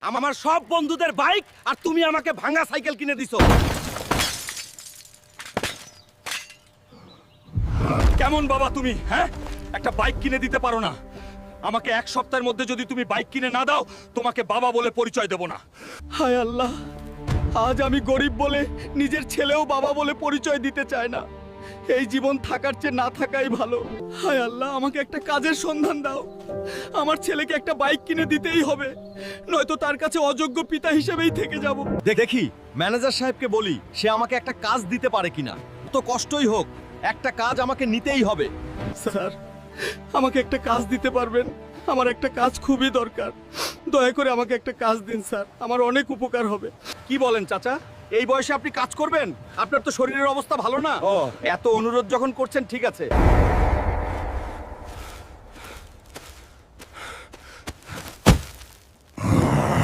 আমার সব বন্ধুদের বাইক আর তুমি আমাকে ভাঙা সাইকেল কিনে দিছো। কেমন বাবা তুমি, হ্যাঁ? একটা বাইক কিনে দিতে পারো না? আমাকে এক সপ্তাহের মধ্যে যদি তুমি বাইক কিনে না দাও, তোমাকে বাবা বলে পরিচয় দেব না। হায় আল্লাহ, আজ আমি গরিব বলে নিজের ছেলেও বাবা বলে পরিচয় দিতে চায় না। এই জীবন থাকার চেয়ে না থাকাই ভালো। হায় আল্লাহ, আমাকে একটা কাজের সন্ধান দাও। আমার ছেলেকে একটা বাইক কিনে দিতেই হবে, নয়তো তার কাছে অযোগ্য পিতা হিসেবেই থেকে যাব। দেখি ম্যানেজার সাহেবকে বলি সে আমাকে একটা কাজ দিতে পারে কিনা। তো কষ্টই হোক, একটা কাজ আমাকে নিতেই হবে। স্যার, আমাকে একটা কাজ দিতে পারবেন? আমার একটা কাজ খুবই দরকার। দয়া করে আমাকে একটা কাজ দিন স্যার, আমার অনেক উপকার হবে। কি বলেন চাচা, এই বয়সে আপনি কাজ করবেন? আপনার তো শরীরের অবস্থা ভালো না। এত অনুরোধ যখন করছেন, ঠিক আছে,